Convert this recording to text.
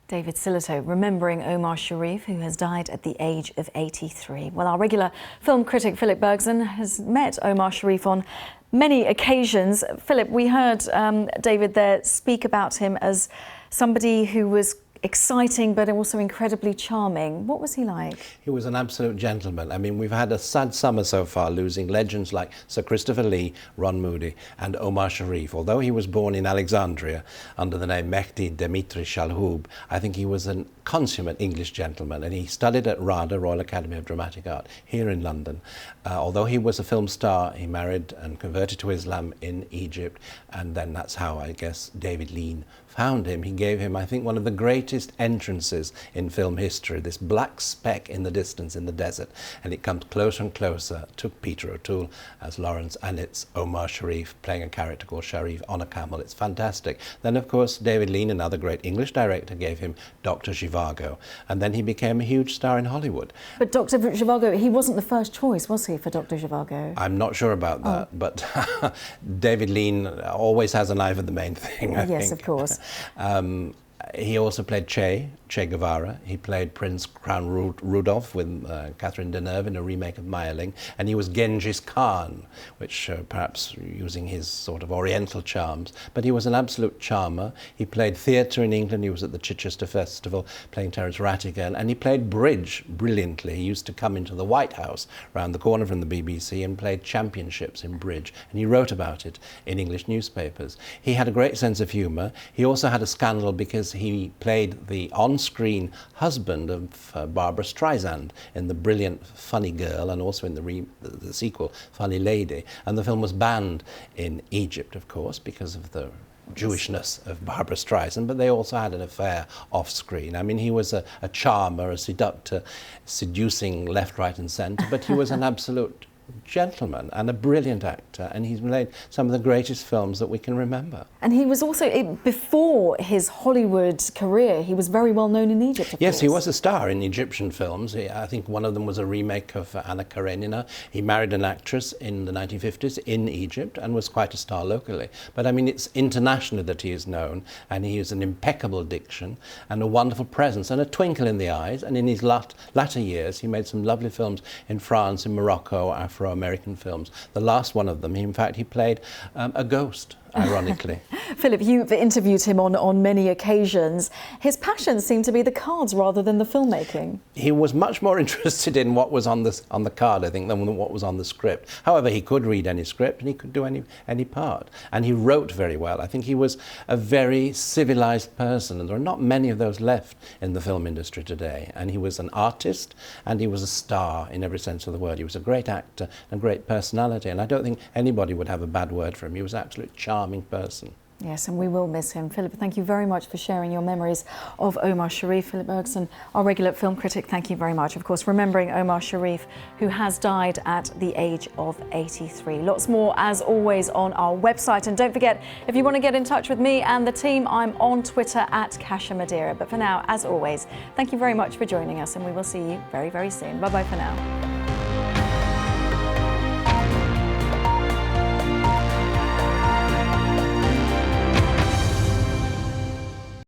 David Sillito remembering Omar Sharif, who has died at the age of 83. Well, our regular film critic Phillip Bergson has met Omar Sharif on many occasions. Philip, we heard David there speak about him as somebody who was exciting but also incredibly charming. What was he like? He was an absolute gentleman. I mean, we've had a sad summer so far, losing legends like Sir Christopher Lee, Ron Moody and Omar Sharif. Although he was born in Alexandria under the name Mehdi Dimitri Shalhoub, I think he was a consummate English gentleman, and he studied at RADA, Royal Academy of Dramatic Art, here in London. Although he was a film star, he married and converted to Islam in Egypt, and then that's how, I guess, David Lean found him. He gave him, I think, one of the greatest entrances in film history, this black speck in the distance in the desert, and it comes closer and closer. Took Peter O'Toole as Lawrence, and it's Omar Sharif playing a character called Sharif on a camel. It's fantastic. Then, of course, David Lean, another great English director, gave him Dr. Zhivago, and then he became a huge star in Hollywood. But Dr. Zhivago, he wasn't the first choice, was he, for Dr. Zhivago? I'm not sure about that, but David Lean always has an eye for the main thing, I think. Yes, of course. He also played Che Guevara. He played Prince Crown Rudolph with Catherine Deneuve in a remake of Mayerling, and he was Genghis Khan, which perhaps using his sort of oriental charms, but he was an absolute charmer. He played theatre in England. He was at the Chichester Festival playing Terence Rattigan, and he played bridge brilliantly. He used to come into the White House round the corner from the BBC and played championships in bridge, and he wrote about it in English newspapers. He had a great sense of humour. He also had a scandal because he played the on-screen husband of Barbara Streisand in the brilliant Funny Girl, and also in the sequel Funny Lady. And the film was banned in Egypt, of course, because of the Jewishness of Barbara Streisand, but they also had an affair off-screen. I mean, he was a charmer, a seductor, seducing left, right and centre, but he was an absolute gentleman and a brilliant actor, and he's made some of the greatest films that we can remember. And he was also, before his Hollywood career, he was very well known in Egypt, of Yes, course. he was a star in Egyptian films. I think one of them was a remake of Anna Karenina. He married an actress in the 1950s in Egypt and was quite a star locally. But I mean, it's internationally that he is known, and he has an impeccable diction and a wonderful presence and a twinkle in the eyes. And in his latter years, he made some lovely films in France, in Morocco, Afro-American films. The last one of them, in fact, he played a ghost, ironically. Philip, you've interviewed him on many occasions. His passion seemed to be the cards rather than the filmmaking. He was much more interested in what was on the card, I think, than what was on the script. However, he could read any script and he could do any part. And he wrote very well. I think he was a very civilized person, and there are not many of those left in the film industry today. And he was an artist, and he was a star in every sense of the word. He was a great actor and a great personality, and I don't think anybody would have a bad word for him. He was an absolute charming person. Yes, and we will miss him. Philip, thank you very much for sharing your memories of Omar Sharif. Philip Bergson, our regular film critic, thank you very much. Of course, remembering Omar Sharif, who has died at the age of 83. Lots more, as always, on our website. And don't forget, if you want to get in touch with me and the team, I'm on Twitter at Kasha Madeira. But for now, as always, thank you very much for joining us, and we will see you very, very soon. Bye-bye for now.